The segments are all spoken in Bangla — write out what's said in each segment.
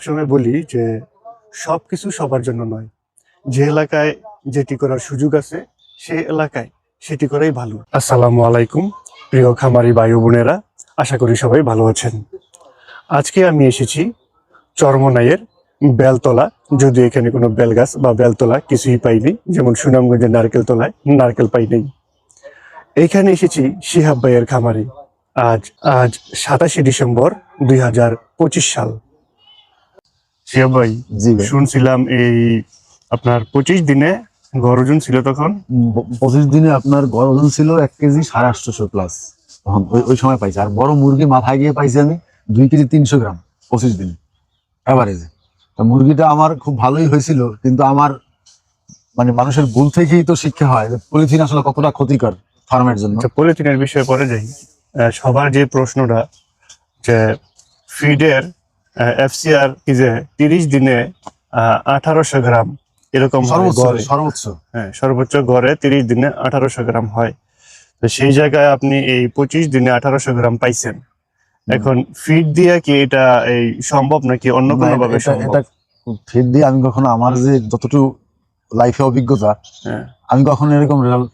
সবসময় বলি যে সবকিছু সবার জন্য নয়। যে এলাকায় যেটি করার সুযোগ আছে সেই এলাকায় সেটি করাই ভালো। আসসালামু আলাইকুম প্রিয় খামারি ভাই ও বোনেরা, আশা করি সবাই ভালো আছেন। আজকে আমি এসেছি চরমনাইয়ের বেলতলা, যদিও এখানে কোনো বেলগাছ বা বেলতলা কিছুই পাইনি, যেমন সুনামগঞ্জের নারকেল তলায় নারকেল পাই নাই। এইখানে এসেছি শিহাব ভাইয়ের খামারে। আজ 27 ডিসেম্বর 2025 সাল। শিহাব ভাই, জি ভাই। শুনছিলাম এই আপনার 25 দিনে গড় ওজন ছিল তখন 25 দিনে আপনার গড় ওজন ছিল 1 কেজি 850 প্লাস। তখন ওই সময় পাইছি। আর বড় মুরগি মাথায় গিয়ে পাইছি আমি 2 কেজি 300 গ্রাম 25 দিনে এভারেজে। মুরগিটা আমার খুব ভালোই হয়েছিল, কিন্তু আমার মানে মানুষের ভুল থেকেই তো শিক্ষা হয় যে পলিথিন আসলে কতটা ক্ষতিকর ফার্মের জন্য। আচ্ছা, পলিথিনের বিষয়ে পরে যাই। সবার যে প্রশ্নটা যে ফিডের এফসিআর কি যে 30 দিনে 1800 গ্রাম এরকম হয় সর্বোচ্চ গড়ে। সর্বোচ্চ হ্যাঁ, সর্বোচ্চ গড়ে 30 দিনে 1800 গ্রাম হয়। তো সেই জায়গায় আপনি এই 25 দিনে 1800 গ্রাম পাইছেন। এখন ফিড দিয়ে কি এটা এই সম্ভব নাকি অন্য কোনো ভাবে সম্ভব? এটা ফিড দিয়ে আমি কখনো আমার যে যতটুকু লাইফে অভিজ্ঞতা, হ্যাঁ, আমি কখনো এরকম রেজাল্ট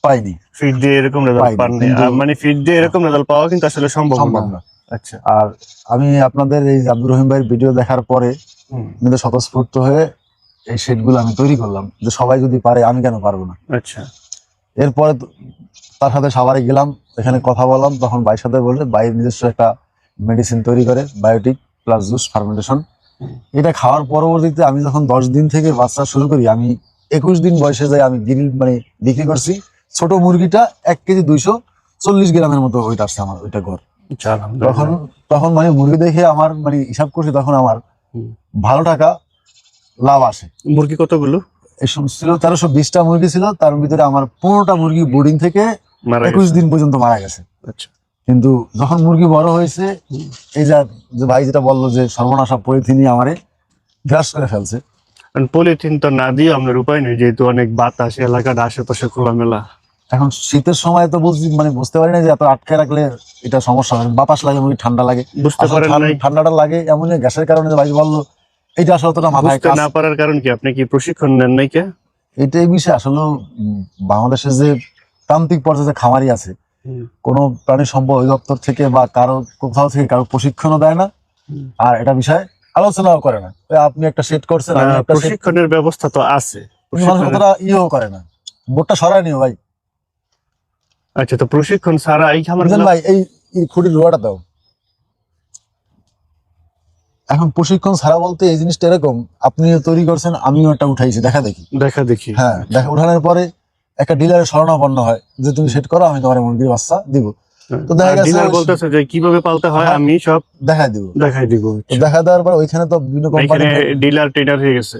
পাইনি। ফিড দিয়ে এরকম রেজাল্ট পাইনি, পাননি, কিন্তু- মানে ফিড দিয়ে এরকম রেজাল্ট পাওয়া কিন্তু আসলে সম্ভব সম্ভব না। না। আচ্ছা। আর আমি আপনাদের এই আব্দুর রহিম ভাইয়ের ভিডিও দেখার পরে হুম, আমি তো স্বতঃস্ফূর্ত হয়ে এই শেডগুলো আমি তৈরি করলাম, যে সবাই যদি পারে আমি কেন পারবো না। আচ্ছা। এরপরে তার সাথে সাভারে গেলাম, এখানে কথা বললাম, তখন ভাইয়ের সাথে বলে ভাইয়ের নিজস্ব একটা মেডিসিন তৈরি করে, বায়োটিক প্লাস জুস ফার্মেন্টেশন। এটা খাওয়ার পরবর্তীতে আমি যখন 10 দিন থেকে বাচ্চা শুরু করি, আমি 21 দিন বয়সে যাই আমি বিক্রি করছি ছোট মুরগিটা 1 কেজি 240 গ্রামের মতো ওইটা আসছে আমার ওইটা ঘর। আচ্ছা, আলহামদুলিল্লাহ। তখন তখন মানে মুরগি দেখে আমার মানে হিসাব করছি, তখন আমার হুম। ভালো টাকা লাভ আসে। মুরগি কতগুলো এই সব ছিল 1320টা মুরগি ছিল, তার ভিতরে আমার 15টা মুরগি বোর্ডিং থেকে মারা 21 গেছে? দিন পর্যন্ত মারা গেছে। আচ্ছা। কিন্তু যখন মুরগি বড় হয়েছে, এই যে ভাই যেটা বললো যে সর্বনাশা পলিথিনই আমারে গ্রাস করে ফেলছে। পলিথিন তো না দিয়ে আপনার উপায় নেই, যেহেতু অনেক বাতাস, এলাকাটা আশেপাশে খোলামেলা। এখন শীতের সময় তো বুঝতে পারি না যে এত আটকে রাখলে এটা সমস্যা হয়। বাতাস লাগে, মুরগি ঠান্ডা লাগে, বুঝতে আসলে পারেন নাই? ঠান্ডাটা লাগে এমন গ্যাসের কারণে। যে ভাই বললো এটা আসলে অতটা মাথায় বুঝতে না পারার কারণ কি? আপনি কি প্রশিক্ষণ নেন নাই কে? এটা এই বিষয়ে আসলে বাংলাদেশের যে প্রান্তিক পর্যায়ে যে খামারি আছে, কোনো প্রাণী সম্পদ অধিদপ্তর থেকে বা কারো কোথাও থেকে কারো প্রশিক্ষণও দেয় না, আর এটা বিষয়ে আলোচনাও করে না। ওই আপনি একটা সেট করছেন, আমি একটা set- প্রশিক্ষণের ব্যবস্থা তো আছে। কিন্তু মানুষ অতটা ইয়েও করে না, বোর্ডটা সরায় নিও ভাই। আচ্ছা, তো প্রশিক্ষণ ছাড়া এই খামার বুঝলেন ভাই, এই খুঁটির লোহাটা দাও। এখন প্রশিক্ষণ ছাড়া বলতে এই জিনিসটা এরকম, আপনিও তৈরি করছেন, আমিও একটা উঠাইছি দেখা দেখি। দেখা দেখি। হ্যাঁ, দেখা উঠানোর পরে একটা ডিলারের শরণাপন্ন হয় যে তুমি সেট করো, আমি তোমার মুরগির বাচ্চা দিব। তো দেখা গেছে ডিলার বলতেছে যে কিভাবে পালতে হয় হ্যাঁ, আমি সব দেখাই দিব। দেখাই দিব। তো দেখা দেওয়ার পর ওইখানে তো বিভিন্ন কোম্পানি, এখানে ডিলার ট্রেডার হয়ে গেছে।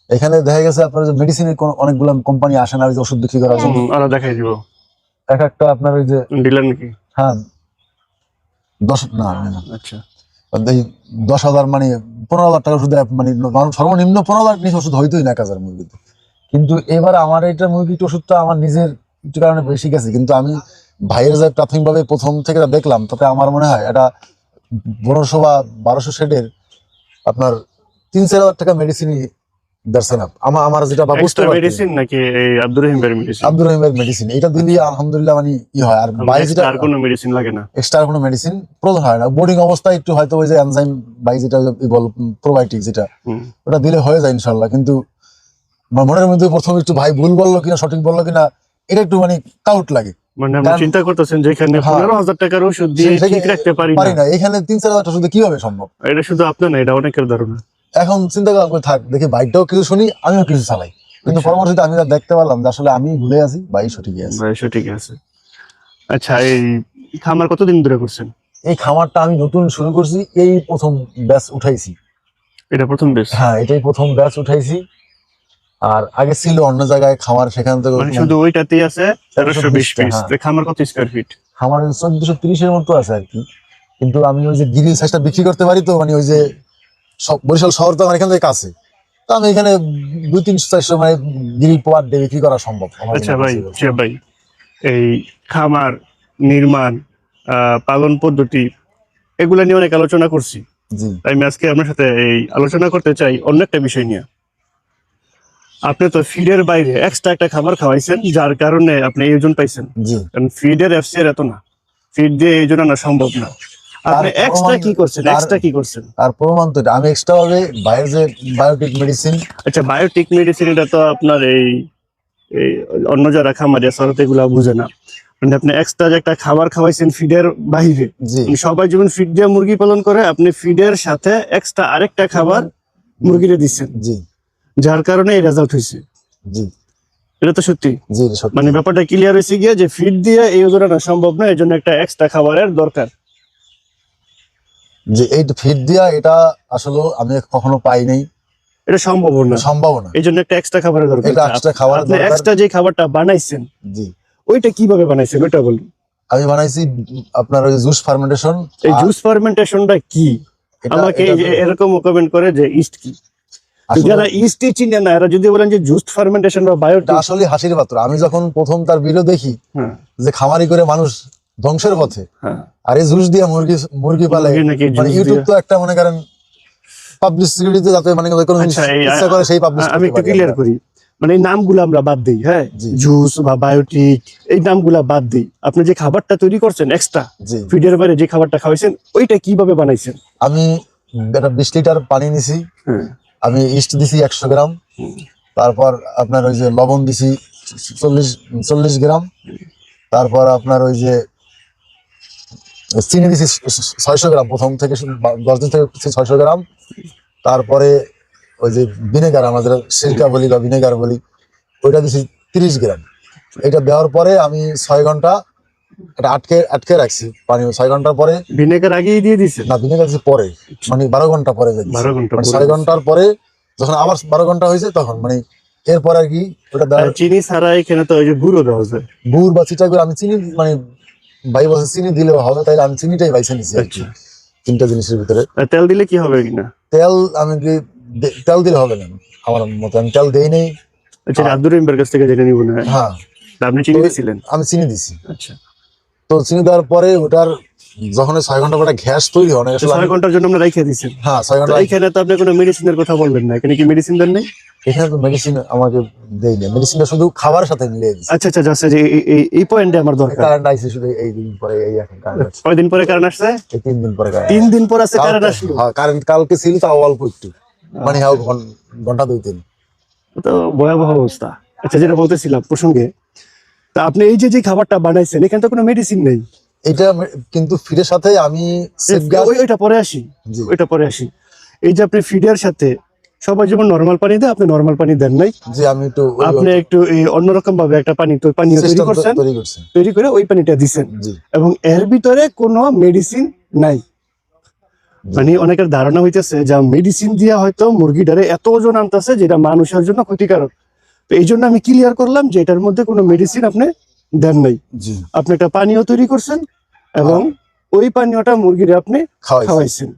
এখানে দেখা গেছে আপনার যে মেডিসিনের অনেকগুলো কোম্পানি আসে না ওই যে ওষুধ বিক্রি করার জন্য, ওরা দেখাই দিব। এক একটা আপনার ওই যে ডিলার নাকি? হ্যাঁ 10 না আচ্ছা। এই 10,000 মানে 15,000 টাকা ওষুধ মানে সর্বনিম্ন 15,000 নিচে ওষুধ হইতোই না 1,000 মুরগিতে। কিন্তু এবার আমার এটা মুরগির ওষুধটা আমার নিজের একটু কারণে বেশি গেছে, কিন্তু আমি ভাইয়ের যে প্রাথমিকভাবে প্রথম থেকে যা দেখলাম, তাতে আমার মনে হয় এটা 1500 বা 1200 শেডের আপনার 3-4 হাজার টাকা মেডিসিনই দেখছেন আমার যেটা বা বুঝতে পারছি। মেডিসিন নাকি এই আব্দুর রহিম ভাইয়ের মেডিসিন? আব্দুর রহিমের মেডিসিন, এটা দিলি আলহামদুলিল্লাহ মানে হয়। আর ভাই যেটা আর কোনো মেডিসিন লাগে না, এক্সট্রা কোনো মেডিসিন প্রয়োজন হয় না। বোর্ডিং অবস্থায় একটু হয়তো ওই যে এনজাইম ভাই যেটা বল প্রোবায়োটিক যেটা, ওটা দিলে হয়ে যায় ইনশাল্লাহ। কিন্তু আমার মনের মধ্যে প্রথমে একটু ভাই ভুল বললো কিনা সঠিক বললো কিনা এটা একটু মানে ডাউট লাগে। মানে আপনি চিন্তা করতেছেন যেখানে হ্যাঁ। 15,000 টাকার ওষুধ দিয়ে ঠিক রাখতে পারি না, এখানে 3-4 হাজার ওষুধে কিভাবে সম্ভব? এটা শুধু আপনার না, এটা অনেকের ধারণা। এখন চিন্তা করে থাক, দেখি বাইকটাও কিছু শুনি, আমিও কিছু চালাই, কিন্তু পরবর্তীতে আমি দেখতে পারলাম যে আসলে আমি ভুলে আছি, ভাই সঠিকই আছে। ভাই সঠিক আছে। আচ্ছা, এই খামার কতদিন ধরে করছেন? এই খামারটা আমি নতুন শুরু করছি, এই প্রথম ব্যাচ উঠাইছি। এটা প্রথম বেশ? হ্যাঁ, এটাই প্রথম ব্যাচ উঠাইছি। আর আগে ছিল অন্য জায়গায় খামার, সেখান থেকে মানে শুধু ওইটাতেই আছে 1320 পিস। হ্যাঁ। খামার কত স্কয়ার ফিট? খামার 1430-এর মতো আছে আর কি। কিন্তু আমি ওই যে গ্রিল সাইজটা বিক্রি করতে পারি, তো মানে ওই যে বরিশাল শহর তো আমার এখান থেকে কাছে, তো আমি এখানে 200-300-400 মানে গ্রিল পার ডে বিক্রি করা সম্ভব আমার আচ্ছা জন্য। ভাই, ভাই এই খামার নির্মাণ, পালন পদ্ধতি এগুলা নিয়ে অনেক আলোচনা করছি। জি আমি আজকে আপনার সাথে এই আলোচনা করতে চাই অন্য একটা বিষয় নিয়ে। আপনি তো ফিডের বাইরে এক্সট্রা একটা খাবার খাওয়াইছেন, যার কারণে আপনি এই ওজন পাইছেন। জি। কারণ ফিডের এফসিআর এত না, ফিড দিয়ে এই ওজন আনা সম্ভব না। আপনি তার এক্সট্রা প্রমাণ- কি করছেন? তার- এক্সট্রা কি করছেন? আর প্রমাণ তো এটা। আমি এক্সট্রা ভাবে বাইরের যে বায়োটিক মেডিসিন, আচ্ছা, বায়োটিক মেডিসিন এটা তো আপনার এই এই অন্য যারা খামারি আছে ওরা তো এগুলো বুঝে না। মানে আপনি এক্সট্রা যে একটা খাবার খাওয়াইছেন ফিডের বাইরে, জি মানে সবাই যেমন ফিড দিয়ে মুরগি পালন করে, আপনি ফিডের সাথে এক্সট্রা আরেকটা খাবার মুরগিরে দিচ্ছেন, জি যার কারণে এই রেজাল্ট হয়েছে। জি এটা তো সত্যি। জি এটা সত্যি। মানে ব্যাপারটা ক্লিয়ার হয়েছে গিয়ে যে ফিড দিয়ে এই ওজন আনা সম্ভব না, এই জন্য একটা এক্সট্রা খাবারের দরকার। যে এই ফিড দিয়া এটা আসলে আমি কখনো পাই নাই, এটা সম্ভব না, সম্ভব না। এই জন্য একটা এক্সট্রা খাবারের দরকার। এটা extra খাবারের আপনি দরকার। এক্সট্রা যে খাবারটা বানাইছেন জি ওইটা কিভাবে বানাইছেন ওইটা বলুন। আমি বানাইছি আপনার ওই জুস ফার্মেন্টেশন। এই জুস ফার্মেন্টেশনটা কি? আমাকে এই যে এরকম কমেন্ট করে যে ইস্ট কি, তো যারা ইস্টই চিনে না এরা যদি বলেন যে জুস ফার্মেন্টেশন বা বায়োটিক, আসলে হাসির পাত্র। আমি যখন প্রথম তার ভিডিও দেখি হ্যাঁ যে খামারি করে মানুষ ধ্বংসের পথে, হ্যাঁ, আর এই জুস দিয়ে মুরগি পালে, মুরগি নাকি মানে juice ইউটিউব দিয়ে? তো একটা মনে করেন পাবলিসিটিতে যাতে মানে কোনো জিনিস আচ্ছা, এই ইচ্ছা করে সেই পাবলিশ আমি একটু ক্লিয়ার করি। মানে এই নামগুলো আমরা বাদ দিই, হ্যাঁ, জি। জুস বা বায়োটিক এই নামগুলা বাদ দিই। আপনি যে খাবারটা তৈরি করছেন এক্সট্রা জি ফিডের বাইরে যে খাবারটা খাওয়াইছেন ওইটা কিভাবে বানাইছেন? আমি একটা 20 লিটার পানি নিছি, হ্যাঁ আমি ইস্ট দিছি 100 গ্রাম, তারপর আপনার ওই যে লবণ দিছি 40 গ্রাম, তারপর আপনার ওই যে চিনি দিছি 600 গ্রাম, প্রথম থেকে 10 দিন থেকে 600 গ্রাম, তারপরে ওই যে ভিনেগার আমাদের সিরকা বলি বা ভিনেগার বলি ওইটা দিছি 30 গ্রাম। এটা দেওয়ার পরে আমি 6 ঘন্টা এটা আটকে রাখছি পানি। 6 ঘন্টার পরে, ভিনেগার আগেই দিয়ে দিছেন? না ভিনেগার দিছি পরে, মানে 12 ঘন্টা পরে দিছি। 12 ঘন্টা মানে পরে 6 ঘন্টার পরে যখন আবার 12 ঘন্টা হয়েছে তখন মানে এরপর আর কি ওটা আর দেওয়ার চিনি ছাড়া এখানে তো ওই যে গুঁড়ো দেওয়া যায়। গুড় বা চিটা করে আমি চিনি মানে ভাই বলছে চিনি দিলেও হবে, তাইলে আমি চিনিটাই বাইছে নিছি আর কি। আচ্ছা, তিনটা জিনিসের ভিতরে আর তেল দিলে কি হবে কিনা? তেল আমি কি তেল দিলে হবে না আমার মতে, আমি তেল দেই নেই। আচ্ছা, আব্দুর রহিমের কাছ থেকে জেনে নিব না। হ্যাঁ আপনি চিনি দিয়েছিলেন? আমি চিনি দিছি। আচ্ছা, তো চিনি দেওয়ার পরে ওটার যখন 6 ঘন্টা পরে গ্যাস তৈরি হয় না আসলে 6 ঘন্টার জন্য আমরা রেখে দিয়েছেন। হ্যাঁ 6 তো ঘন্টা। এইখানে তো আপনি কোনো মেডিসিনের কথা বলবেন না, এখানে কি মেডিসিন দেন নাই? এখানে তো মেডিসিন আমাকে দেই না, মেডিসিনটা শুধু খাবারের সাথে মিলিয়ে দিছি। আচ্ছা আচ্ছা, জাস্ট এই পয়েন্টে আমার দরকার। কারেন্ট আইছে শুধু এই দিন পরে, এই এখন কারেন্ট আছে কয়দিন পরে কারণ আসছে? এই 3 দিন পরে কারেন্ট। 3 দিন পর আছে কারণ আসলো? হ্যাঁ কারেন্ট কালকে ছিল তাও অল্প একটু, মানে হ্যাঁ ঘন্টা 2-3। তো ভয়াবহ অবস্থা। আচ্ছা, যেটা বলতেছিলাম প্রসঙ্গে, তা আপনি এই যে খাবারটা বানাইছেন এখানে তো কোনো মেডিসিন নেই। এটা কিন্তু ফিডের সাথে আমি সেফগার্ড। ওইটা পরে আসি, জি ওইটা পরে আসি। এই যে আপনি ফিডের সাথে সবাই যেমন নরমাল পানি দেয়, আপনি নরমাল পানি দেন নাই, জি আমি একটু আপনি একটু এই অন্যরকম ভাবে একটা পানি তৈরি সিস্টেম করছেন, তৈরি করছি। তৈরি করে ওই পানিটা দিছেন, জি এবং এর ভিতরে কোনো মেডিসিন নাই। মানে অনেকের ধারণা হইতেছে যে মেডিসিন দিয়া হয়তো মুরগিটারে এত ওজন আনতেছে যেটা মানুষের জন্য ক্ষতিকারক। তো এই জন্য আমি ক্লিয়ার করলাম যে এটার মধ্যে কোনো মেডিসিন আপনি দেন নাই। জি আপনি একটা পানীয় তৈরি করছেন এবং ওই পানীয়টা মুরগিরে আপনি খাওয়াইছেন।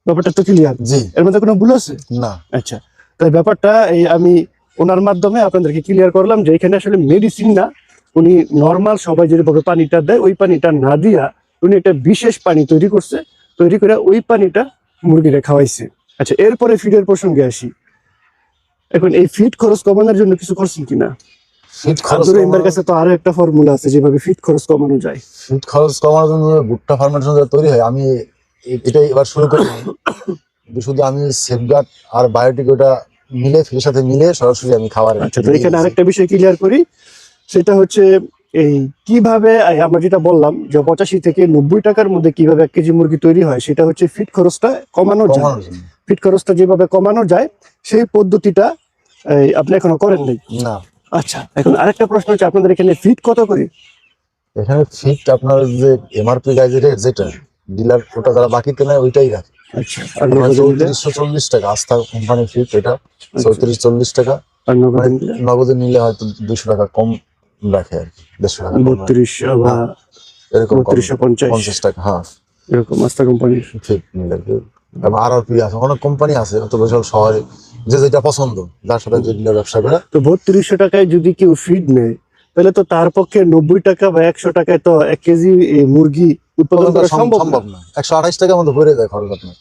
ব্যাপারটা তো ক্লিয়ার? জি এর মধ্যে কোনো ভুল আছে? না। আচ্ছা, তাই ব্যাপারটা এই আমি ওনার মাধ্যমে আপনাদেরকে ক্লিয়ার করলাম যে এখানে আসলে মেডিসিন না, উনি নর্মাল সবাই যেভাবে পানিটা দেয় ওই পানিটা না দিয়া উনি একটা বিশেষ পানি তৈরি করছে, তৈরি করে ওই পানিটা মুরগিরা খাওয়াইছে। আচ্ছা, এরপরে ফিডের প্রসঙ্গে আসি। এখন এই ফিড খরচ কমানোর জন্য কিছু করছেন কিনা? ফিড খরচ আব্দুর রহিমের কাছে তো আরো একটা ফর্মুলা আছে যেভাবে ফিড খরচ কমানো যায়। ফিড খরচ কমানোর জন্য ভুট্টা ফার্মেশন তৈরি হয়, আমি এটাই এবার শুরু করি। শুধু আমি সেফগার্ড আর বায়োটিক ওটা মিলে ফিডের সাথে মিলে সরাসরি আমি খাবার। আচ্ছা, তো এখানে আরেকটা বিষয় ক্লিয়ার করি, সেটা হচ্ছে এই কিভাবে আমরা যেটা বললাম যে 85 থেকে 90 টাকার মধ্যে কিভাবে 1 কেজি মুরগি তৈরি হয়, সেটা হচ্ছে ফিড খরচটা কমানো যায়। কমানোর জন্য। ফিড খরচটা যেভাবে কমানো যায় সেই পদ্ধতিটা আপনি এখনো করেন নাই। না, আচ্ছা, এখন আরেকটা প্রশ্ন হচ্ছে আপনাদের এখানে ফিড কত করে? এখানে ফিড আপনার যে এমআরপি গাইজের যেটা ডিলার ওটা যারা বাকিতে নেয় ওইটাই রাখে। আচ্ছা, আর নগদে নিলে? 3440 টাকা আস্থা কোম্পানির ফিড, এটা 3440 টাকা। আর নগদে নিলে? নগদে নিলে হয়তো 200 টাকা কম রাখে আর কি, 150 টাকা কম রাখে। 32 বা এরকম 3250 50 টাকা, হ্যাঁ এরকম আস্থা কোম্পানির। ফিড নিলে। এবং আরআরপি আছে, অনেক কোম্পানি আছে অত বিশাল শহরে, যে যেটা পছন্দ যার সাথে যে ডিলার ব্যবসা করে। তো 3200 টাকায় যদি কেউ ফিড নেয় তাহলে তো তার পক্ষে 90 টাকা বা 100 টাকায় তো 1 কেজি মুরগি উৎপাদন করা সম্ভব না। সম্ভব না। 128 টাকার মধ্যে ভরে যায় খরচ আপনার।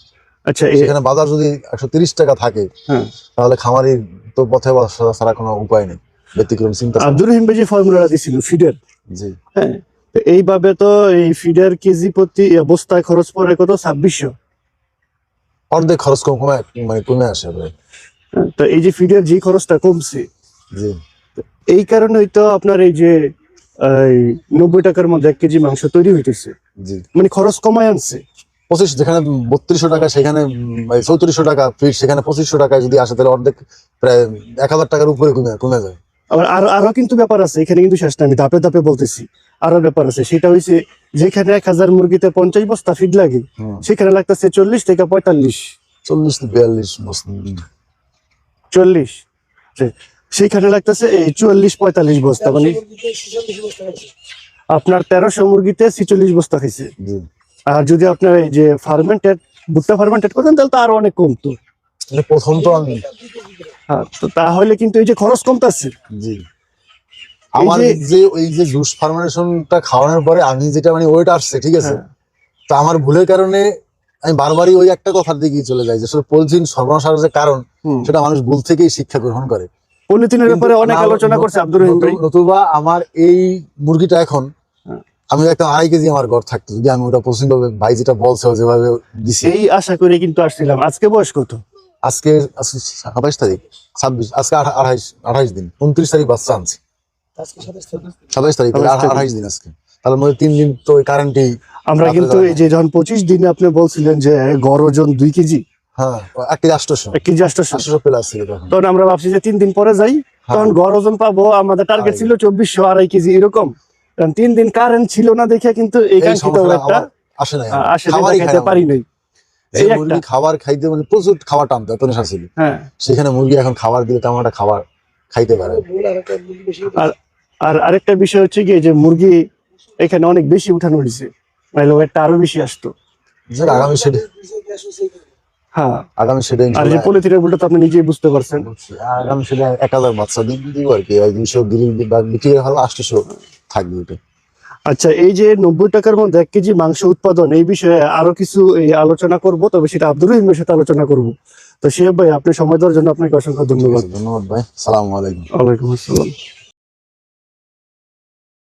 আচ্ছা সেখানে বাজার যদি 130 টাকা থাকে, হ্যাঁ, তাহলে খামারির তো পথে বসা ছাড়া কোনো উপায় নেই, ব্যতিক্রম চিন্তা ছাড়া। আব্দুর রহিম ভাই যে ফর্মুলাটা দিছিল ফিডের, জি হ্যাঁ, তো এইভাবে তো এই ফিডের কেজি প্রতি বস্তায় খরচ পড়ে কত 2600। অর্ধেক খরচ কমে আসে ভাই। হ্যাঁ, তো এই যে ফিডের যে খরচটা কমছে, জি এই কারণেই তো আপনার এই যে এই 90 টাকার মধ্যে 1 কেজি মাংস তৈরি হইতেছে, জি মানে খরচ কমায় আনছে। 25, যেখানে 3200 টাকা সেখানে 3400 টাকা ফিট, সেখানে 2500 টাকায় যদি আসে তাহলে অর্ধেক প্রায় 1000 টাকার উপরে কমে যায়। আবার আরো কিন্তু ব্যাপার আছে এখানে, কিন্তু শেষ না, আমি ধাপে ধাপে বলতেছি। আরো ব্যাপার আছে, সেটা হইছে যেখানে 1000 মুরগিতে 50 বস্তা ফিড লাগে, সেখানে লাগতেছে 40 থেকে 45, 40 থেকে 42 বস্তা। 40, সেইখানে লাগতেছে এই 44-45 বস্তা, মানে আপনার 1300 মুরগিতে 46 বস্তা খাইছে। জি আর যদি আপনার এই যে ফার্মেন্টেড ভুট্টা ফার্মেন্টেড করেন তাহলে তো আরো অনেক কমতো। মানে প্রথম তো আমি হ্যাঁ, তো তাহলে কিন্তু এই যে খরচ কমতেছে। জি আমার যে ওই যে জুস ফার্মেশনটা খাওয়ানোর পরে আমি যেটা মানে ওয়েট আসছে, ঠিক আছে, হ্যাঁ। তো আমার ভুলের কারণে আমি বারবারই ওই একটা কথার দিকেই চলে যাই যে আসলে পলিথিন সর্বনাশের যে কারণ, সেটা মানুষ ভুল থেকেই শিক্ষা গ্রহণ করে। পলিথিনের ব্যাপারে অনেক কিন্তু আলোচনা করছে আব্দুর রহিম ভাই। নতুবা আমার এই মুরগিটা এখন হ্যাঁ। আমি একটা 2.5 কেজি আমার ঘর থাকতো যদি আমি ওটা পছন্দ ভাবে ভাই যেটা বলছে ও যেভাবে দিছি। এই আশা করে কিন্তু আসছিলাম। আজকে বয়স কত? আজকে 27 তারিখ, 26, আজকে 28 দিন, 29 তারিখ বাচ্চা আনছি, 27 তারিখ, 28 দিন আজকে। তাহলে মধ্যে 3 দিন তো ওই কারেন্টেই। আমরা কিন্তু এই যে যখন 25 দিনে আপনি বলছিলেন যে গড় ওজন 2 কেজি, হ্যাঁ 1 কেজি 800, 1 কেজি 800, প্লাস ছিল তখন। তখন আমরা ভাবছি যে 3 দিন পরে যাই, তখন গড় ওজন পাবো, আমাদের টার্গেট ছিল 2400, 2.5 কেজি এরকম। কারণ 3 দিন কারেন্ট ছিল না দেখে কিন্তু এই কাঙ্ক্ষিত একটা আসে নাই, আসে খাইতে পারি নাই। এই মুরগি খাবার খাইতে মানে প্রচুর খাবার টানতো, এত নেশা ছিল। হ্যাঁ, সেখানে মুরগি এখন খাবার দিলে তেমন একটা খাবার খাইতে পারে। আর আরেকটা বিষয় হচ্ছে কি, যে মুরগি এখানে অনেক বেশি উঠানো হয়েছে, নাহলে ওয়েটটা আরো বেশি আসতো। আগামী সেটা হ্যাঁ, আগামী সেটা আর যে পলিথিনের উল্টা তো আপনি নিজেই বুঝতে পারছেন। আগামী সেটা 1000 বাচ্চা দিব আর কি, 200 বিক্রি হলো, 800 থাকবে ওটা। আচ্ছা, এই যে 90 টাকার মধ্যে 1 কেজি মাংস উৎপাদন, এই বিষয়ে আরো কিছু আলোচনা করব, তবে সেটা আব্দুর রহিমের সাথে আলোচনা করব। তো শিহাব ভাই, আপনি সময় দেওয়ার জন্য আপনাকে অসংখ্য ধন্যবাদ। ধন্যবাদ ভাই, সালামু আলাইকুম। ওয়ালাইকুম আসসালাম।